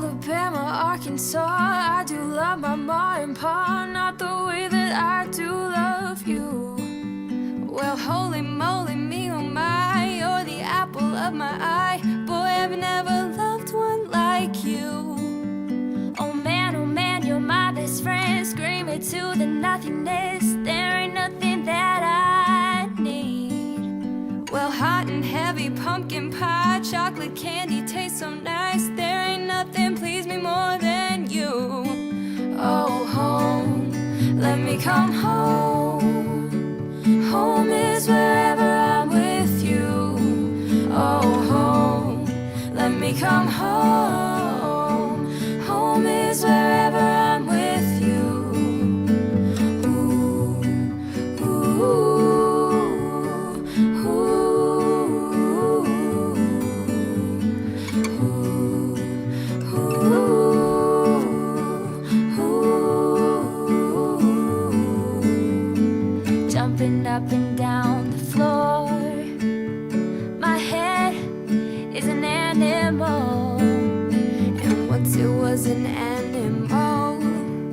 Alabama, Arkansas. I do love my ma and pa, not the way that I do love you. Well, holy moly, me oh my, you're the apple of my eye. Boy, I've never loved one like you. Oh man, you're my best friend. Scream it to the nothingness. There ain't nothing that I need. Well, hot and heavy pumpkin pie, chocolate candy tastes so nice. There ain't nothing please me more than you. Oh, home, let me come home. Home is wherever I'm with you. Oh, home, let me come home. Home is wherever I'm with you. Ooh, ooh, ooh, ooh, ooh. Jumping up and down the floor. My head is an animal, and once it was an animal.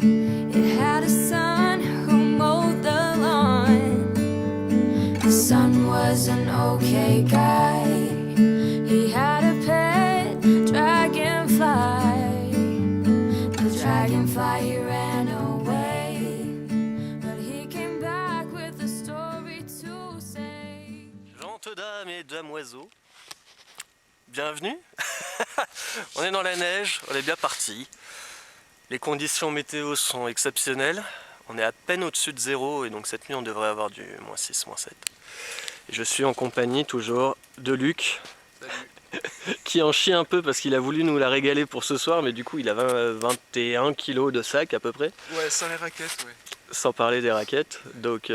It had a son who mowed the lawn. The son was an okay guy. He had a pet dragonfly. The dragonfly he ran away, but he came back with a story to say. Gentes dames et damoiseaux, bienvenue. On est dans la neige, on est bien parti. Les conditions météo sont exceptionnelles. On est à peine au-dessus de 0 et donc cette nuit on devrait avoir du -6, -7. Et je suis en compagnie toujours de Luc. Salut. Qui en chie un peu parce qu'il a voulu nous la régaler pour ce soir, mais du coup il a 21 kg de sac à peu près. Ouais, sans les raquettes, ouais. Sans parler des raquettes, donc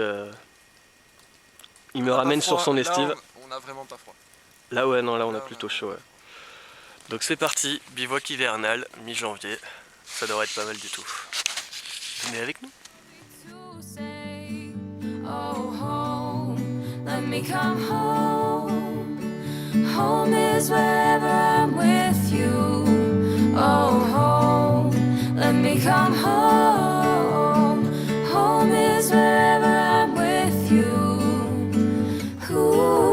il me ramène sur son estive. Là, on a vraiment pas froid. Là ouais, non, là on a plutôt chaud. Ouais. Donc c'est parti, bivouac hivernal, mi-janvier, ça devrait être pas mal du tout. Venez avec nous. Oh, home, let me come home. Home is wherever I'm with you. Oh, home, let me come home. Home is wherever I'm with you. Ooh.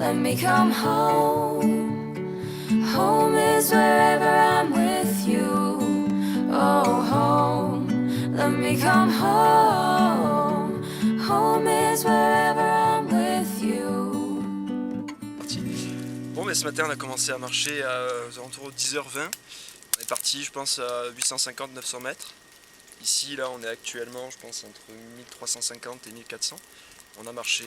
Let me come home. Home is wherever I'm with you. Oh, home, let me come home. Home is wherever I'm with you. Bon, mais ce matin on a commencé à marcher aux alentours de 10h20. On est parti, je pense, à 850-900 mètres. Ici, là, on est actuellement, je pense, entre 1350 et 1400. On a marché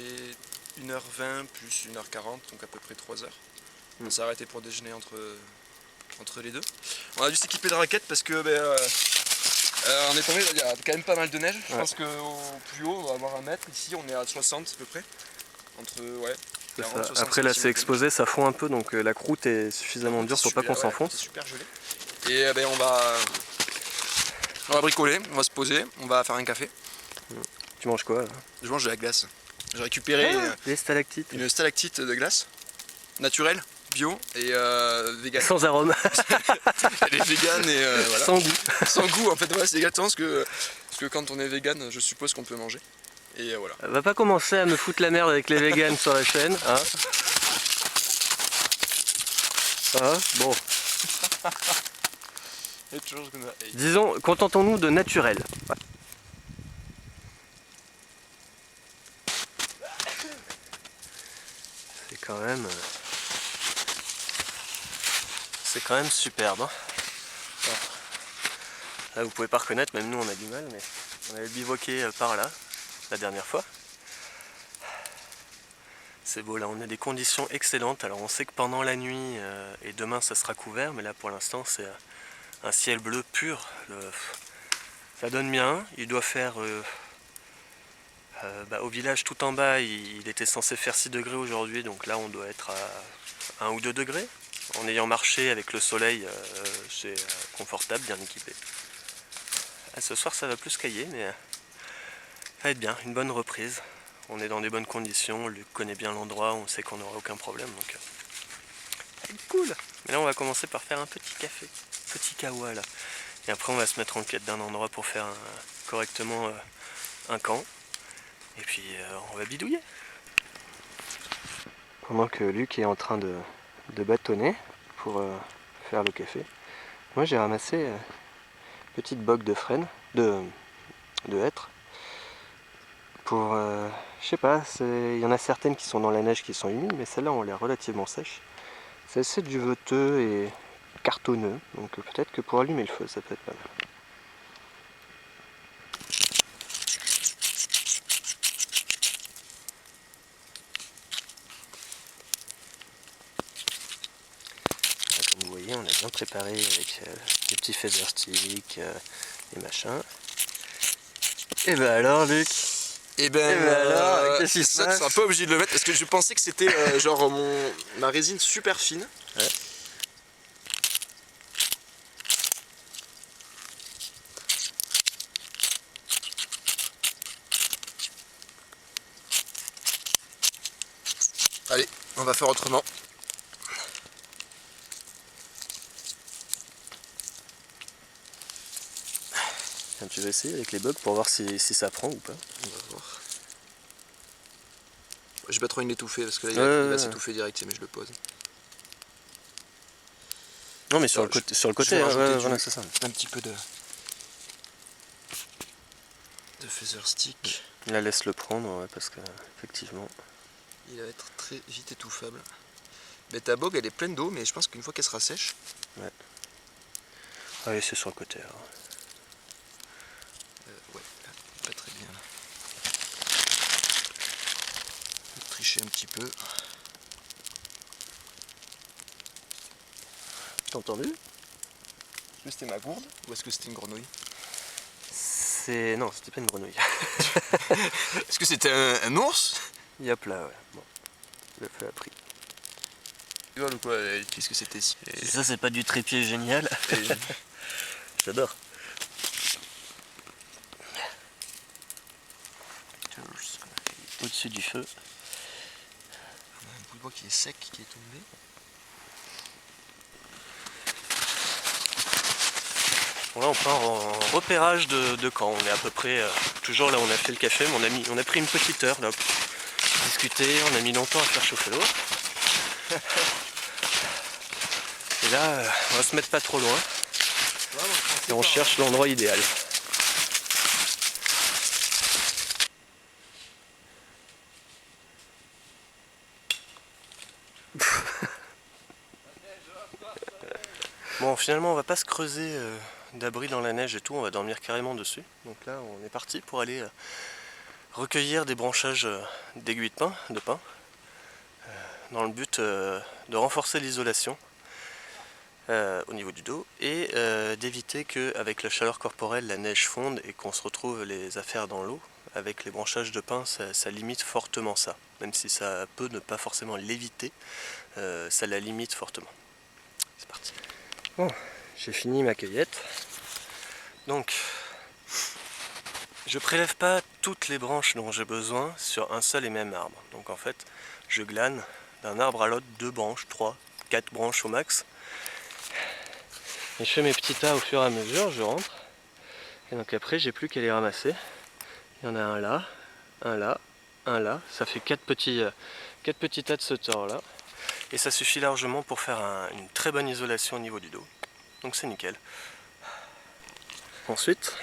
1h20 plus 1h40, donc à peu près 3 heures. On s'est arrêté pour déjeuner entre les deux. On a dû s'équiper de raquettes parce que on est tombé, il y a quand même pas mal de neige. Je pense qu'au plus haut on va avoir 1 mètre. Ici on est à 60 à peu près. Entre 40, 60 après là c'est exposé, ça fond un peu, donc la croûte est suffisamment dure pour pas qu'on s'enfonce. C'est super gelé. Et on va bricoler, on va se poser, on va faire un café. Tu manges quoi là? Je mange de la glace. J'ai récupéré des stalactites. Une stalactite de glace naturelle, bio et vegan. Sans arôme. Elle est vegan et voilà. Sans goût. Sans goût en fait, voilà, c'est exactement parce que quand on est vegan, je suppose qu'on peut manger. Et voilà. Va pas commencer à me foutre la merde avec les vegans sur la chaîne, hein. Ah, bon. Disons, contentons-nous de naturel. Ouais. C'est quand même superbe. Hein. Là vous pouvez pas reconnaître, même nous on a du mal, mais on avait bivouaqué par là la dernière fois. C'est beau, là on a des conditions excellentes. Alors on sait que pendant la nuit et demain ça sera couvert, mais là pour l'instant c'est un ciel bleu pur. Ça donne bien, il doit faire Au village tout en bas, il était censé faire 6 degrés aujourd'hui, donc là on doit être à 1 ou 2 degrés. En ayant marché avec le soleil, c'est confortable, bien équipé. Ce soir ça va plus cailler, mais ça va être bien, une bonne reprise. On est dans des bonnes conditions, Luc connaît bien l'endroit, on sait qu'on n'aura aucun problème, donc ça va être cool. Mais là on va commencer par faire un petit café, petit kawa là. Et après on va se mettre en quête d'un endroit pour faire correctement un camp. Et puis on va bidouiller. Pendant que Luc est en train de bâtonner pour faire le café, moi j'ai ramassé une petite bogue de frêne, de hêtre. Pour, je sais pas, il y en a certaines qui sont dans la neige qui sont humides, mais celles-là ont l'air relativement sèches. C'est assez duveteux et cartonneux, donc peut-être que pour allumer le feu ça peut être pas mal. Comme vous voyez, on a bien préparé avec des petits feather sticks, des machins. Et ben alors Luc, alors, qu'est-ce qui se passe ? Tu seras pas obligé de le mettre parce que je pensais que c'était genre ma résine super fine. Ouais. Allez, on va faire autrement. Tiens, tu veux essayer avec les bugs pour voir si ça prend ou pas ? On va voir. J'ai pas trop envie de l'étouffer parce que là il va s'étouffer direct mais je le pose. Non mais sur le côté, hein, voilà, c'est ça. Un petit peu de feather stick. Là laisse le prendre, ouais, parce que effectivement. Il va être très vite étouffable. Mais ta bogue elle est pleine d'eau mais je pense qu'une fois qu'elle sera sèche. Ouais. Allez, c'est sur le côté alors. Ouais, pas très bien là. Je vais tricher un petit peu. T'as entendu ? Est-ce que c'était ma gourde ou est-ce que c'était une grenouille? Non, c'était pas une grenouille. Est-ce que c'était un ours? Yop là, ouais. Bon, le feu a pris. Tu vois ou quoi? Qu'est-ce que c'était si Ça, c'est pas du trépied génial. J'adore. Au-dessus du feu. On a un bout de bois qui est sec, qui est tombé. Là on part en repérage de camp. On est à peu près toujours là où on a fait le café, mais on a pris une petite heure là pour discuter, on a mis longtemps à faire chauffer l'eau. Et là on va se mettre pas trop loin et on cherche l'endroit idéal. Bon, finalement on va pas se creuser d'abri dans la neige et tout, on va dormir carrément dessus. Donc là on est parti pour aller recueillir des branchages d'aiguilles de pin dans le but de renforcer l'isolation au niveau du dos et d'éviter qu'avec la chaleur corporelle la neige fonde et qu'on se retrouve les affaires dans l'eau. Avec les branchages de pin ça limite fortement ça, même si ça peut ne pas forcément l'éviter, ça la limite fortement. C'est parti. Bon, j'ai fini ma cueillette. Donc, je prélève pas toutes les branches dont j'ai besoin sur un seul et même arbre. Donc en fait, je glane d'un arbre à l'autre 2 branches, 3, 4 branches au max. Et je fais mes petits tas au fur et à mesure, je rentre. Et donc après, j'ai plus qu'à les ramasser. Il y en a un là, un là, un là. Ça fait 4 petits tas de ce tort là. Et ça suffit largement pour faire une très bonne isolation au niveau du dos. Donc c'est nickel. Ensuite,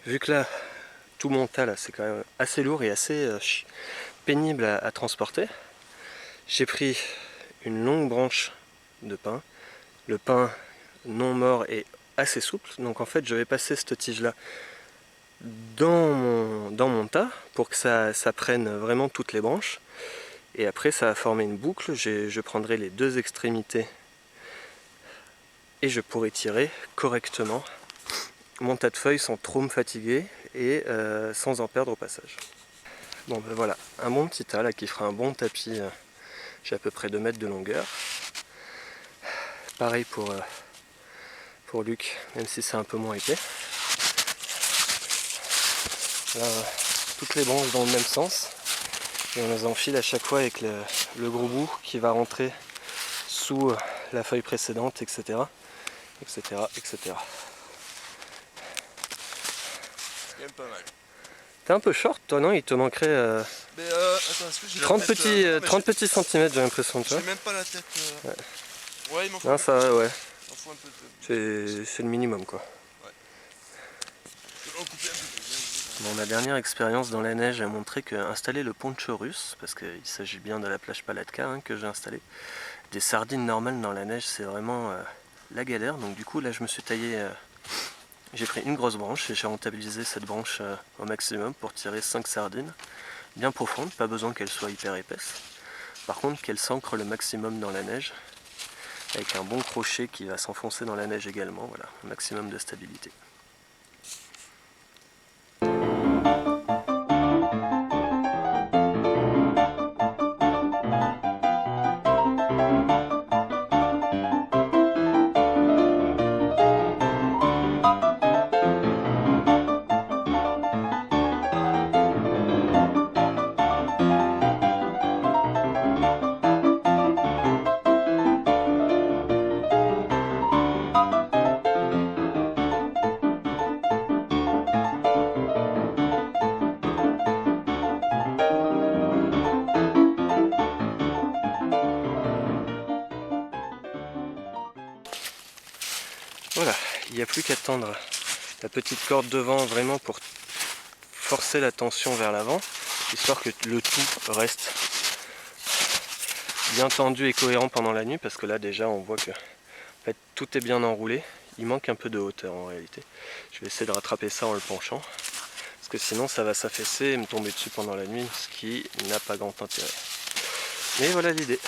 vu que là, tout mon tas là, c'est quand même assez lourd et assez pénible à transporter, j'ai pris une longue branche de pin. Le pin non mort est assez souple, donc en fait je vais passer cette tige là dans mon tas pour que ça prenne vraiment toutes les branches. Et après ça va former une boucle, je prendrai les 2 extrémités et je pourrai tirer correctement mon tas de feuilles sans trop me fatiguer et sans en perdre au passage. Bon ben voilà, un bon petit tas là qui fera un bon tapis. J'ai à peu près 2 mètres de longueur. Pareil pour Luc, même si c'est un peu moins épais. Là, toutes les branches dans le même sens. Et on les enfile à chaque fois avec le gros bout qui va rentrer sous la feuille précédente, etc. etc. etc. C'est quand même pas mal. T'es un peu short toi, non? Il te manquerait Mais attends, est-ce que j'ai 30 la tête, petits, non, mais 30 petits centimètres, j'ai l'impression, tu j'ai vois. même pas la tête. Ouais, il m'en faut, Non, ça va, ouais. il m'en faut un peu de... C'est le minimum, quoi. Je vais en couper un peu plus. Bon, ma dernière expérience dans la neige a montré qu'installer le poncho russe, parce qu'il s'agit bien de la plage Palatka que j'ai installé, des sardines normales dans la neige, c'est vraiment la galère. Donc du coup, là, je me suis taillé... j'ai pris une grosse branche et j'ai rentabilisé cette branche au maximum pour tirer 5 sardines bien profondes, pas besoin qu'elles soient hyper épaisses. Par contre, qu'elles s'ancrent le maximum dans la neige, avec un bon crochet qui va s'enfoncer dans la neige également, voilà, un maximum de stabilité. Voilà, il n'y a plus qu'à tendre la petite corde devant vraiment pour forcer la tension vers l'avant, histoire que le tout reste bien tendu et cohérent pendant la nuit, parce que là déjà on voit que en fait, tout est bien enroulé, il manque un peu de hauteur en réalité. Je vais essayer de rattraper ça en le penchant, parce que sinon ça va s'affaisser et me tomber dessus pendant la nuit, ce qui n'a pas grand intérêt. Mais voilà l'idée.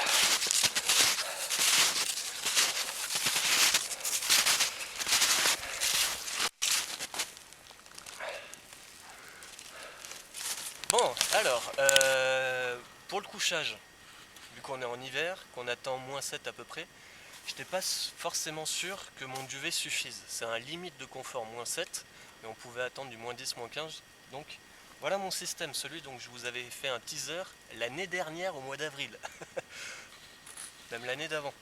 Bon, alors, pour le couchage, vu qu'on est en hiver, qu'on attend -7 à peu près, je n'étais pas forcément sûr que mon duvet suffise. C'est un limite de confort -7, mais on pouvait attendre du -10, -15. Donc voilà mon système, celui dont je vous avais fait un teaser l'année dernière au mois d'avril. Même l'année d'avant.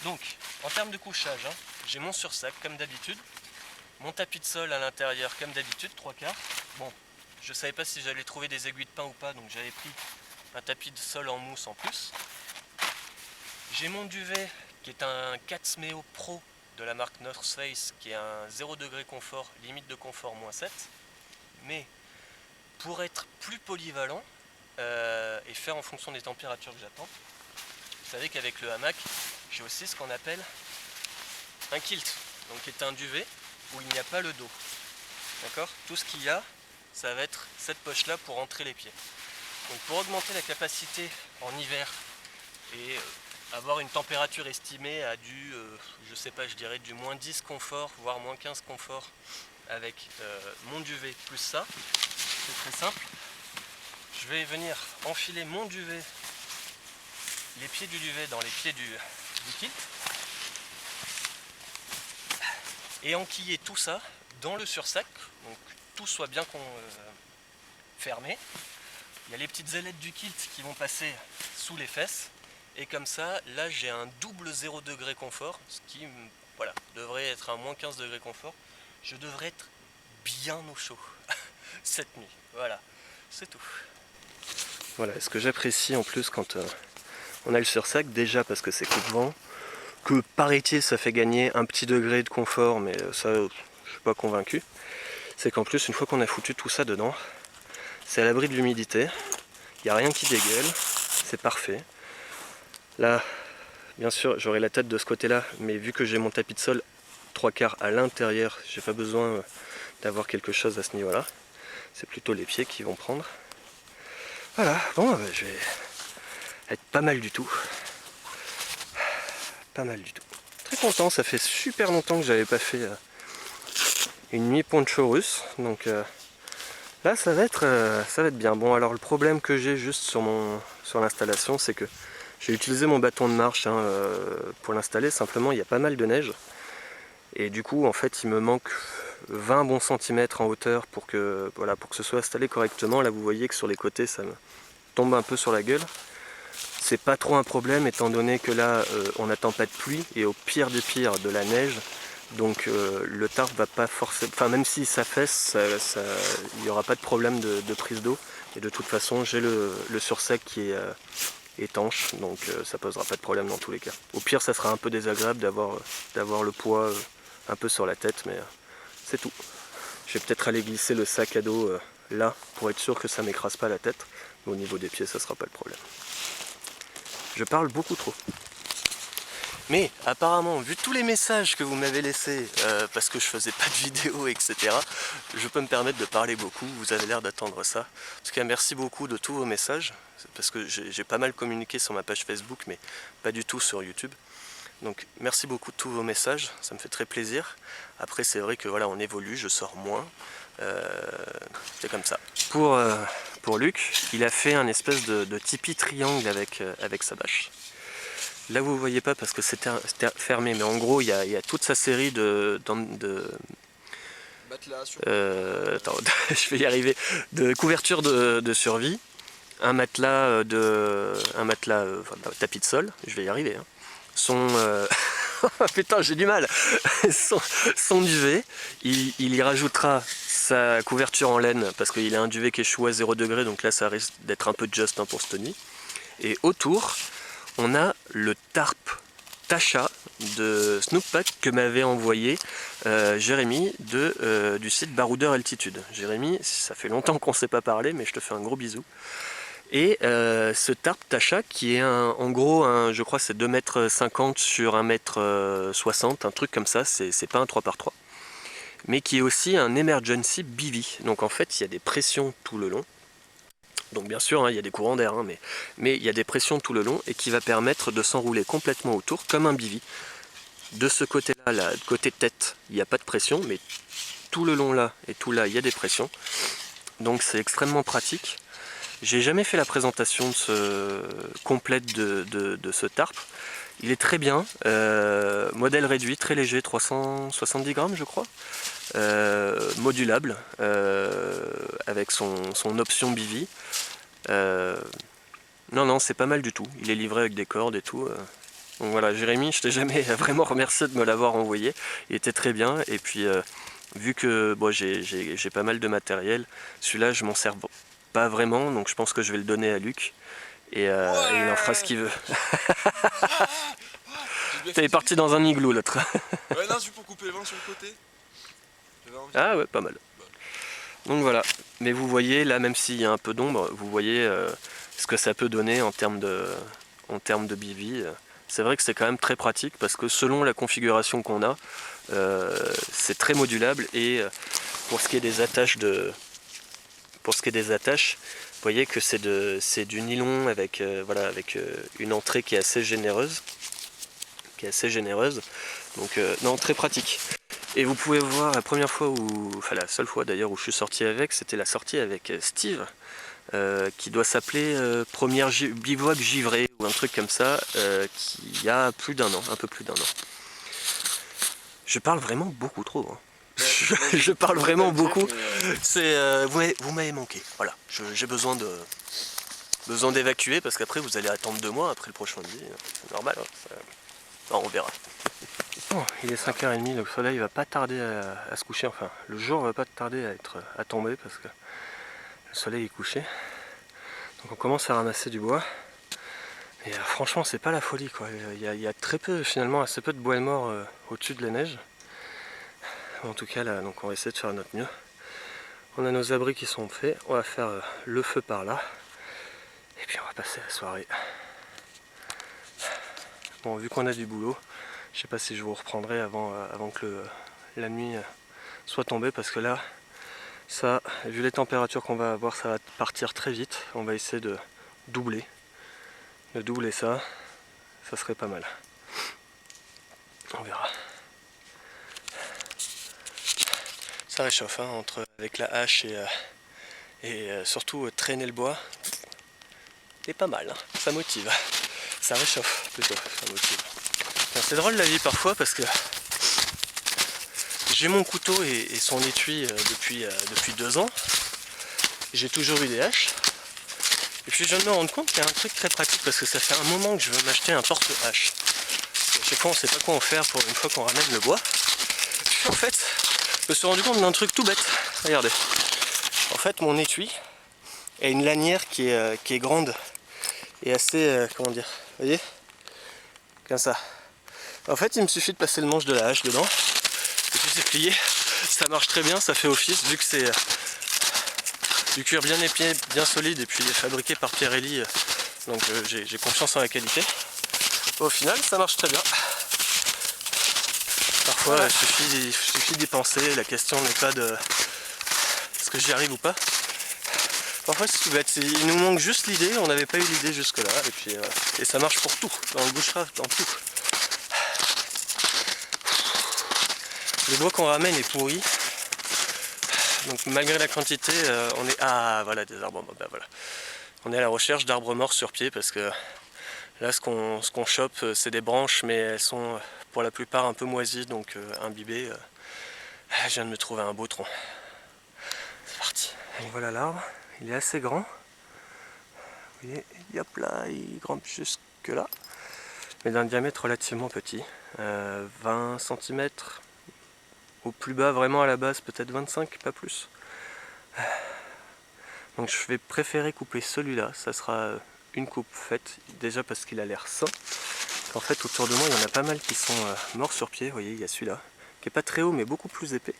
Donc, en termes de couchage, j'ai mon sursac comme d'habitude, mon tapis de sol à l'intérieur comme d'habitude, 3/4. Bon, je savais pas si j'allais trouver des aiguilles de pin ou pas, donc j'avais pris un tapis de sol en mousse en plus. J'ai mon duvet qui est un Catsmeo Pro de la marque North Face, qui est un 0 degré confort, limite de confort -7. Mais pour être plus polyvalent et faire en fonction des températures que j'attends, vous savez qu'avec le hamac, j'ai aussi ce qu'on appelle un kilt, donc qui est un duvet où il n'y a pas le dos. D'accord ? Tout ce qu'il y a, ça va être cette poche là pour entrer les pieds. Donc pour augmenter la capacité en hiver et avoir une température estimée à du, je sais pas, je dirais du -10 confort, voire -15 confort avec mon duvet plus ça, c'est très simple. Je vais venir enfiler mon duvet, les pieds du duvet dans les pieds du kilt et enquiller tout ça dans le sursac, donc tout soit bien fermé. Il y a les petites ailettes du kilt qui vont passer sous les fesses et comme ça, là j'ai un double 0 degré confort, ce qui voilà, devrait être un -15 degrés confort. Je devrais être bien au chaud cette nuit, voilà, c'est tout. Voilà, ce que j'apprécie en plus quand on a le sursac, déjà parce que c'est coup de vent, que paraît-il ça fait gagner un petit degré de confort, mais ça je suis pas convaincu, c'est qu'en plus une fois qu'on a foutu tout ça dedans, c'est à l'abri de l'humidité, il n'y a rien qui dégueule, c'est parfait. Là, bien sûr, j'aurai la tête de ce côté-là, mais vu que j'ai mon tapis de sol 3/4 à l'intérieur, j'ai pas besoin d'avoir quelque chose à ce niveau-là. C'est plutôt les pieds qui vont prendre. Voilà, bon, je vais être pas mal du tout. Pas mal du tout. Très content, ça fait super longtemps que j'avais pas fait une nuit poncho russe, donc Là ça va être bien. Bon alors le problème que j'ai juste sur l'installation, c'est que j'ai utilisé mon bâton de marche pour l'installer. Simplement il y a pas mal de neige. Et du coup en fait il me manque 20 bons centimètres en hauteur pour que ce soit installé correctement. Là vous voyez que sur les côtés ça me tombe un peu sur la gueule. C'est pas trop un problème étant donné que là on n'attend pas de pluie et au pire des pires de la neige. Donc le tarp va pas forcément, enfin même si ça fesse, il n'y aura pas de problème de prise d'eau. Et de toute façon j'ai le sursec qui est étanche, donc ça posera pas de problème dans tous les cas. Au pire ça sera un peu désagréable d'avoir le poids un peu sur la tête, mais c'est tout. Je vais peut-être aller glisser le sac à dos là pour être sûr que ça m'écrase pas la tête. Mais au niveau des pieds ça sera pas le problème. Je parle beaucoup trop. Mais apparemment, vu tous les messages que vous m'avez laissés, parce que je faisais pas de vidéo, etc., je peux me permettre de parler beaucoup. Vous avez l'air d'attendre ça. En tout cas, merci beaucoup de tous vos messages, parce que j'ai pas mal communiqué sur ma page Facebook, mais pas du tout sur YouTube. Donc merci beaucoup de tous vos messages, ça me fait très plaisir. Après c'est vrai que voilà, on évolue, je sors moins. C'est comme ça. Pour Luc, il a fait un espèce de tipi triangle avec sa bâche. Là vous voyez pas parce que c'était fermé, mais en gros il y a toute sa série attends, je vais y arriver, de couvertures de survie, un matelas tapis de sol, je vais y arriver, hein. Putain j'ai du mal, son duvet, il y rajoutera sa couverture en laine parce qu'il a un duvet qui est chaud à 0 degré, donc là ça risque d'être un peu juste pour cette nuit. Et autour on a le tarp Tasha de Snooppack que m'avait envoyé Jérémy du site Baroudeur Altitude. Jérémy, ça fait longtemps qu'on ne s'est pas parlé, mais je te fais un gros bisou. Et ce tarp Tasha qui est en gros, je crois c'est 2,50 m sur 1,60 m, un truc comme ça, c'est pas un 3x3. Mais qui est aussi un emergency bivy. Donc en fait il y a des pressions tout le long. Donc bien sûr, hein, il y a des courants d'air, hein, mais il y a des pressions tout le long et qui va permettre de s'enrouler complètement autour comme un bivy. De ce côté-là, là, côté tête, il n'y a pas de pression, mais tout le long là et tout là, il y a des pressions. Donc c'est extrêmement pratique. J'ai jamais fait la présentation complète de ce tarp. Il est très bien, modèle réduit, très léger, 370 grammes je crois. Modulable avec son option bivy. Non c'est pas mal du tout, il est livré avec des cordes et tout. Donc voilà, Jérémy, je t'ai jamais vraiment remercié de me l'avoir envoyé, il était très bien. Et puis vu que bon, j'ai pas mal de matériel, celui-là je m'en sers pas vraiment, donc je pense que je vais le donner à Luc et il en fera ce qu'il veut. T'es parti dans un igloo l'autre. Ouais non, c'est pour couper le vent sur le côté. Ah ouais, pas mal. Donc voilà, mais vous voyez là, même s'il y a un peu d'ombre, vous voyez ce que ça peut donner en termes de bivy. C'est vrai que c'est quand même très pratique parce que selon la configuration qu'on a, c'est très modulable. Et pour ce qui est des attaches vous voyez que c'est du nylon avec une entrée qui est assez généreuse. Donc non, très pratique. Et vous pouvez voir la première fois la seule fois d'ailleurs où je suis sorti avec, c'était la sortie avec Steve, qui doit s'appeler Première Bivouac Givré ou un truc comme ça, qui a plus d'un an, un peu plus d'un an. Je parle vraiment beaucoup trop. Hein. Je parle vraiment beaucoup. Vous m'avez manqué. Voilà, j'ai besoin d'évacuer parce qu'après vous allez attendre 2 mois après le prochain billet. C'est normal. Hein, non, on verra. Bon, il est 5h30, le soleil va pas tarder à se coucher, enfin le jour va pas tarder à tomber parce que le soleil est couché. Donc on commence à ramasser du bois. Et franchement c'est pas la folie quoi. Il y a très peu, finalement assez peu de bois mort au-dessus de la neige. En tout cas là, donc on va essayer de faire notre mieux. On a nos abris qui sont faits, on va faire le feu par là. Et puis on va passer la soirée. Bon, vu qu'on a du boulot, je sais pas si je vous reprendrai avant que la nuit soit tombée, parce que là, ça, vu les températures qu'on va avoir, ça va partir très vite. On va essayer de doubler ça serait pas mal. On verra. Ça réchauffe hein, avec la hache Et surtout traîner le bois, c'est pas mal, hein. Ça motive, ça réchauffe plutôt, ça motive. C'est drôle la vie parfois parce que j'ai mon couteau et son étui depuis 2 ans. J'ai toujours eu des haches. Et puis je viens de me rendre compte qu'il y a un truc très pratique parce que ça fait un moment que je veux m'acheter un porte-hache. À chaque fois on sait pas quoi en faire pour une fois qu'on ramène le bois. Puis en fait, je me suis rendu compte d'un truc tout bête. Regardez. En fait mon étui a une lanière qui est grande et assez, comment dire, vous voyez, comme ça. En fait il me suffit de passer le manche de la hache dedans et puis c'est plié. Ça marche très bien, ça fait office vu que c'est du cuir bien épais, bien solide et puis fabriqué par Pirelli, donc j'ai confiance en la qualité. Au final ça marche très bien. Parfois il suffit d'y penser, la question n'est pas de est-ce que j'y arrive ou pas. Parfois c'est tout bête, il nous manque juste l'idée, on n'avait pas eu l'idée jusque là et puis et ça marche pour tout, dans le bushcraft, dans tout. Le bois qu'on ramène est pourri. Donc malgré la quantité, on est... Ah voilà des arbres morts, ben voilà. On est à la recherche d'arbres morts sur pied parce que là ce qu'on chope c'est des branches mais elles sont pour la plupart un peu moisies donc imbibées. Je viens de me trouver un beau tronc. C'est parti. Et voilà l'arbre, il est assez grand. Vous voyez, hop là, il grimpe jusque là. Mais d'un diamètre relativement petit. 20 cm. Au plus bas, vraiment à la base, peut-être 25, pas plus. Donc je vais préférer couper celui-là, ça sera une coupe faite, déjà parce qu'il a l'air sain. En fait, autour de moi, il y en a pas mal qui sont morts sur pied. Vous voyez, il y a celui-là, qui est pas très haut, mais beaucoup plus épais.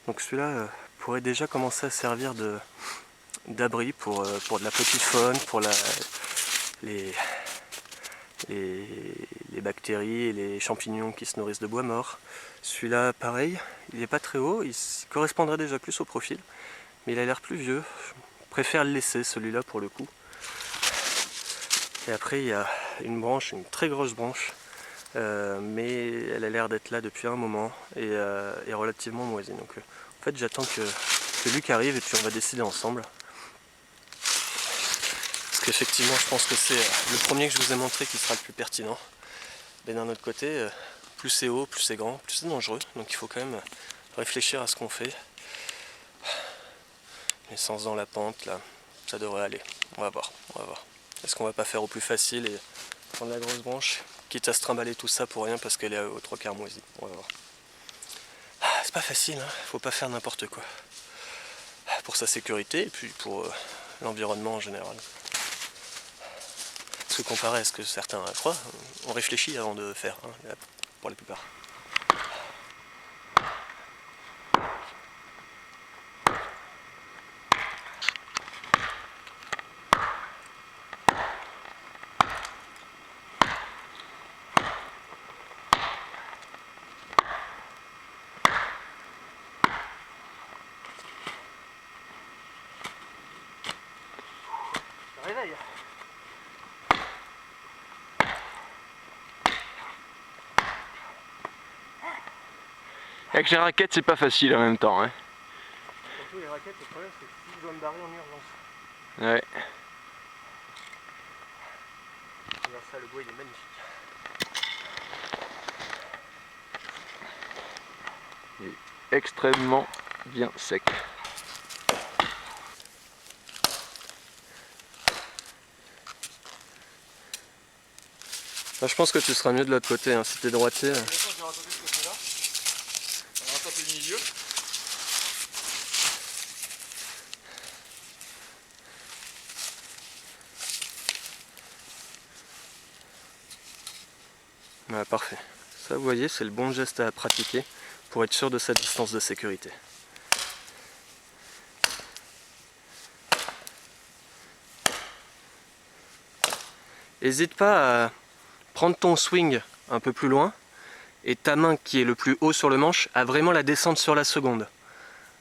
Donc celui-là pourrait déjà commencer à servir d'abri pour de la petite faune, pour les bactéries et les champignons qui se nourrissent de bois mort. Celui-là pareil, il n'est pas très haut, il correspondrait déjà plus au profil, mais il a l'air plus vieux. Je préfère le laisser celui-là pour le coup. Et après il y a une branche, une très grosse branche, mais elle a l'air d'être là depuis un moment et relativement moisie. Donc en fait j'attends que Luc arrive et puis on va décider ensemble. Parce qu'effectivement je pense que c'est le premier que je vous ai montré qui sera le plus pertinent. Mais d'un autre côté, plus c'est haut, plus c'est grand, plus c'est dangereux. Donc il faut quand même réfléchir à ce qu'on fait. L'essence dans la pente, là, ça devrait aller. On va voir, on va voir. Est-ce qu'on va pas faire au plus facile et prendre la grosse branche, quitte à se trimballer tout ça pour rien parce qu'elle est aux 3/4 moisie. On va voir. C'est pas facile, hein. Faut pas faire n'importe quoi. Pour sa sécurité et puis pour l'environnement en général. Parce que comparé à ce que certains croient, on réfléchit avant de faire, hein, pour la plupart. Réveille. Avec les raquettes, c'est pas facile en même temps. Hein. Surtout les raquettes, le problème c'est que si je dois me barrer en urgence. Ouais. Regarde ça, le bois il est magnifique. Il est extrêmement bien sec. Moi, je pense que tu seras mieux de l'autre côté, hein, si t'es droitier. Je vais rattraper ce côté-là. On va rattraper le milieu. Ouais, parfait. Ça, vous voyez, c'est le bon geste à pratiquer pour être sûr de sa distance de sécurité. N'hésite pas à prendre ton swing un peu plus loin et ta main qui est le plus haut sur le manche à vraiment la descendre sur la seconde.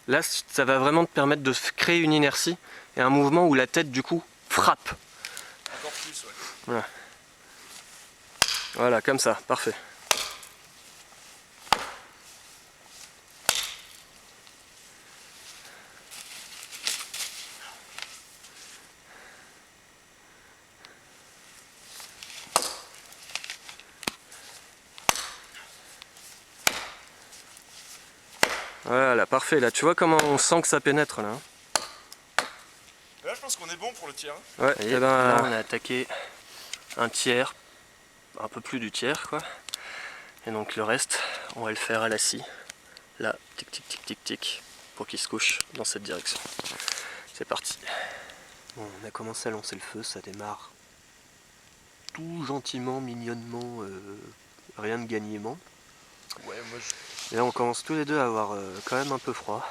Là, ça va vraiment te permettre de créer une inertie et un mouvement où la tête du coup frappe. Encore plus, ouais. Voilà. Voilà, comme ça, parfait. Voilà, parfait. Là, tu vois comment on sent que ça pénètre là. Là, je pense qu'on est bon pour le tiers. Ouais, et ben là, on a attaqué un tiers, un peu plus du tiers, quoi. Et donc le reste, on va le faire à la scie. Là, tic tic tic tic tic, pour qu'il se couche dans cette direction. C'est parti. Bon, on a commencé à lancer le feu, ça démarre tout gentiment, mignonnement, rien de gagnement. Ouais, moi je... Et là, on commence tous les deux à avoir quand même un peu froid.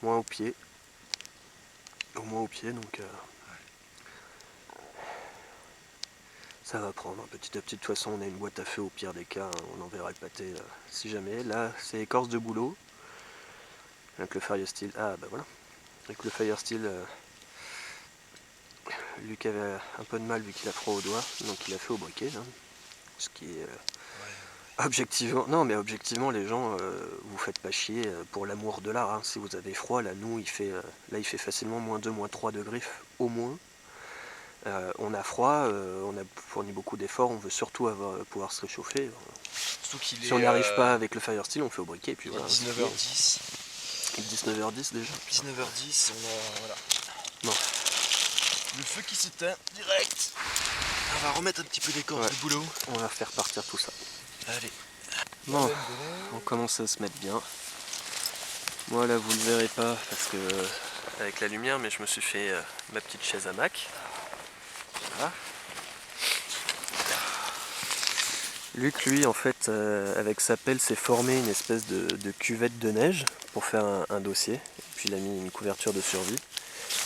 Moins au pied. Au moins au pied, donc ça va prendre petit à petit. De toute façon, on a une boîte à feu au pire des cas, hein, on enverra le pâté si jamais. Là, c'est écorce de bouleau. Avec le Firesteel. Ah, bah voilà. Avec le Firesteel, Luc avait un peu de mal vu qu'il a froid aux doigts, donc il a fait au briquet. Là. Ce qui est. Objectivement, non mais objectivement les gens, vous faites pas chier pour l'amour de l'art, hein. Si vous avez froid, là nous il fait facilement -2, -3 degrés au moins. On a froid, on a fourni beaucoup d'efforts, on veut surtout pouvoir se réchauffer. Si on n'y arrive pas avec le Firesteel, on fait au briquet et puis voilà. 19h10. Il est 19h10 déjà. 19h10, on a... voilà. Bon. Le feu qui s'éteint, direct. On va remettre un petit peu d'écorce de boulot. On va faire partir tout ça. Allez. Bon, on commence à se mettre bien. Moi là vous le verrez pas parce que avec la lumière, mais je me suis fait ma petite chaise hamac. Voilà. Luc lui en fait avec sa pelle s'est formé une espèce de cuvette de neige pour faire un dossier. Et puis il a mis une couverture de survie.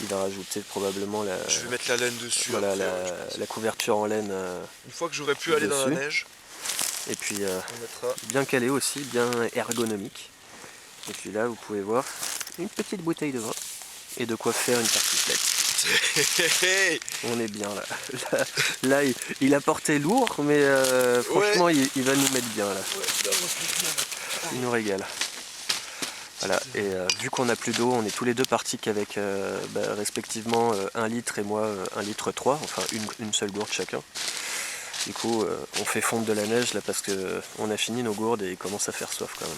Il va rajouter probablement la... Je vais mettre la laine dessus. Voilà, après, la couverture en laine. Une fois que j'aurai pu aller dans la neige. Et puis on mettra... bien calé aussi, bien ergonomique. Et puis là vous pouvez voir une petite bouteille de vin et de quoi faire une tartiflette. On est bien là. Là il a porté lourd mais franchement il va nous mettre bien là. Il nous régale. Voilà, et vu qu'on n'a plus d'eau, on est tous les deux partis qu'avec respectivement 1 litre et moi 1 litre 3, enfin une seule gourde chacun. Du coup on fait fondre de la neige là parce que on a fini nos gourdes et il commence à faire soif quand même.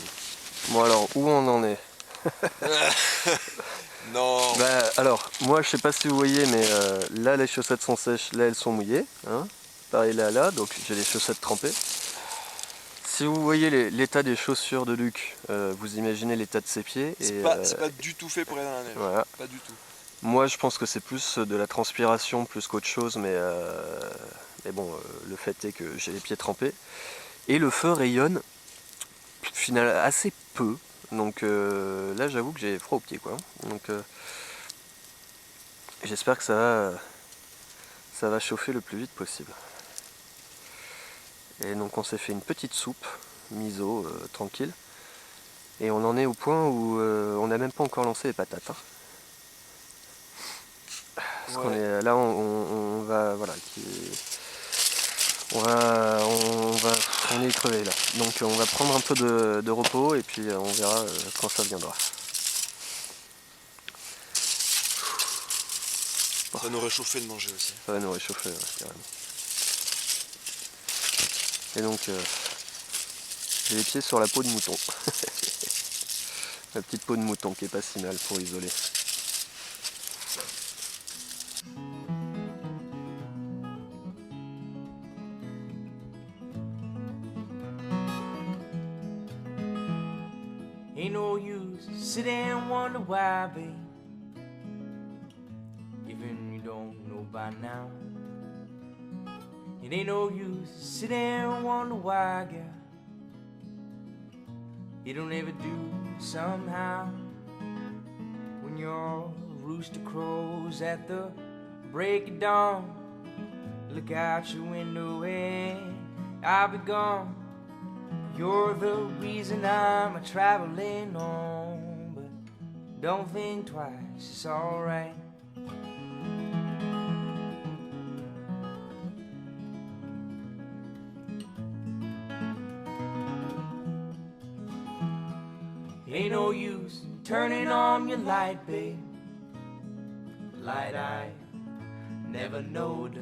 Bon alors où on en est? Non. Bah alors moi je sais pas si vous voyez mais là les chaussettes sont sèches, là elles sont mouillées. Hein, pareil là, donc j'ai les chaussettes trempées. Si vous voyez l'état des chaussures de Luc, vous imaginez l'état de ses pieds. C'est pas du tout fait pour aller dans la neige. Voilà. Pas du tout. Moi je pense que c'est plus de la transpiration plus qu'autre chose, mais bon, le fait est que j'ai les pieds trempés. Et le feu rayonne finalement assez peu, donc là j'avoue que j'ai froid aux pieds quoi. Donc j'espère que ça va chauffer le plus vite possible. Et donc on s'est fait une petite soupe miso tranquille. Et on en est au point où on n'a même pas encore lancé les patates. Hein. Parce qu'on est là, on va voilà, on est crevé là. Donc on va prendre un peu de repos et puis on verra quand ça viendra. Ça va nous réchauffer de manger aussi. Ça va nous réchauffer, carrément. Et donc j'ai les pieds sur la peau de mouton. La petite peau de mouton qui est pas si mal pour isoler. Ain't no use sit and wonder why, babe. Even you don't know by now. It ain't no use sit and wonder why, girl. It'll never do somehow. When your rooster crows at the break of dawn, look out your window and I'll be gone. You're the reason I'm a traveling on, but don't think twice, it's alright. Ain't no use turning on your light, babe. Light I never knowed.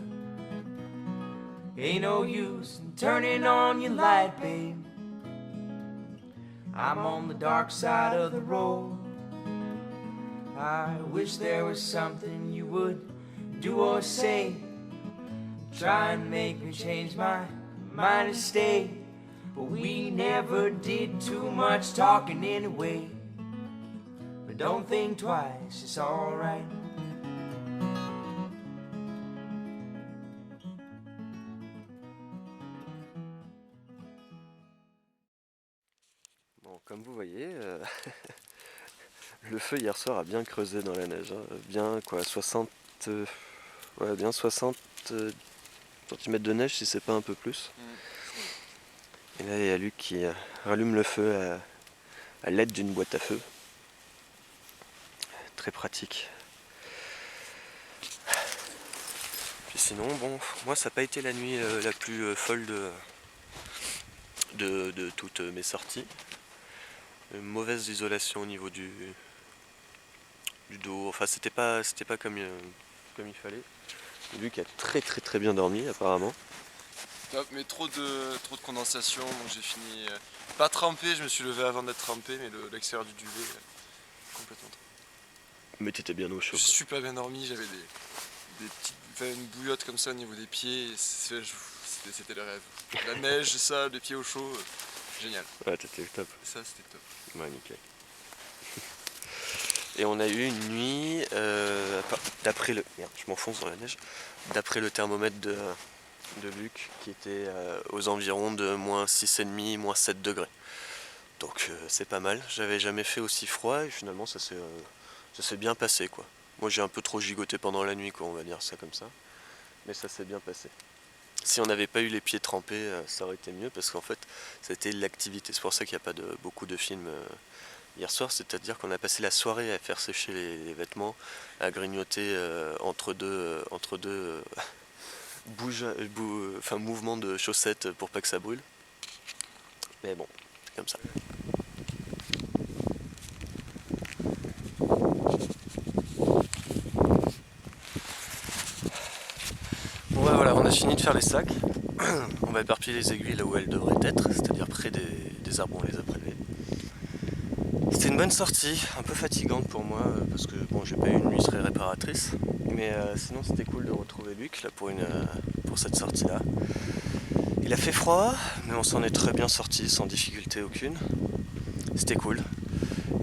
Ain't no use turning on your light, babe. I'm on the dark side of the road. I wish there was something you would do or say, try and make me change my mind and stay. But we never did too much talking anyway. But don't think twice, it's alright. Bon, comme vous voyez, le feu hier soir a bien creusé dans la neige, hein. Bien quoi, 60, bien 60 cm de neige si c'est pas un peu plus. Et là il y a Luc qui rallume le feu à l'aide d'une boîte à feu. Très pratique. Puis sinon, bon, moi ça n'a pas été la nuit la plus folle de toutes mes sorties. Une mauvaise isolation au niveau du dos, enfin c'était pas comme il fallait. Luc a très bien dormi apparemment. Top, mais trop de condensation, donc j'ai fini pas trempé, je me suis levé avant d'être trempé, mais l'extérieur du duvet complètement trempé. Mais t'étais bien au chaud. J'ai super bien dormi, j'avais une bouillotte comme ça au niveau des pieds, c'était le rêve. La neige, ça, les pieds au chaud, génial. Ouais, t'étais top. Ça c'était top. Ouais, nickel. Et on a eu une nuit, d'après le... Merde, je m'enfonce dans la neige. D'après le thermomètre de Luc, qui était aux environs de moins 6,5, moins 7 degrés. Donc c'est pas mal. J'avais jamais fait aussi froid et finalement ça s'est bien passé, quoi. Moi j'ai un peu trop gigoté pendant la nuit, quoi, on va dire ça comme ça. Mais ça s'est bien passé. Si on n'avait pas eu les pieds trempés, ça aurait été mieux parce qu'en fait c'était l'activité. C'est pour ça qu'il n'y a pas beaucoup de films hier soir, c'est-à-dire qu'on a passé la soirée à faire sécher les vêtements, à grignoter entre deux mouvements de chaussettes pour pas que ça brûle. Mais bon, c'est comme ça. Bon bah voilà, on a fini de faire les sacs. On va éparpiller les aiguilles là où elles devraient être, c'est-à-dire près des arbres où on les a prélevés. C'était une bonne sortie, un peu fatigante pour moi, parce que bon, j'ai pas eu une nuit très réparatrice. Mais sinon c'était cool de retrouver Luc là, pour cette sortie-là. Il a fait froid, mais on s'en est très bien sorti sans difficulté aucune. C'était cool.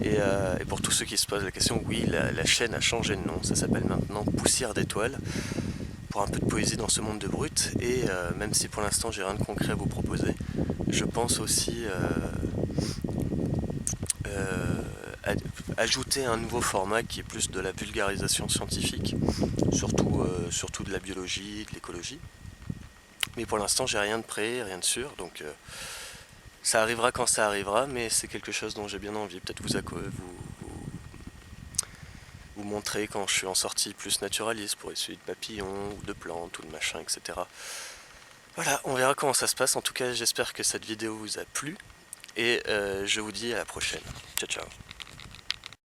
Et pour tous ceux qui se posent la question, oui, la chaîne a changé de nom. Ça s'appelle maintenant Poussière d'étoiles. Pour un peu de poésie dans ce monde de brut. Et même si pour l'instant j'ai rien de concret à vous proposer, je pense aussi ajouter un nouveau format qui est plus de la vulgarisation scientifique, surtout de la biologie, de l'écologie. Mais pour l'instant j'ai rien de prêt, rien de sûr, donc ça arrivera quand ça arrivera, mais c'est quelque chose dont j'ai bien envie. Peut-être vous montrer quand je suis en sortie plus naturaliste pour essayer de papillons ou de plantes ou de machin, etc. Voilà, on verra comment ça se passe. En tout cas, j'espère que cette vidéo vous a plu et je vous dis à la prochaine. Ciao ciao.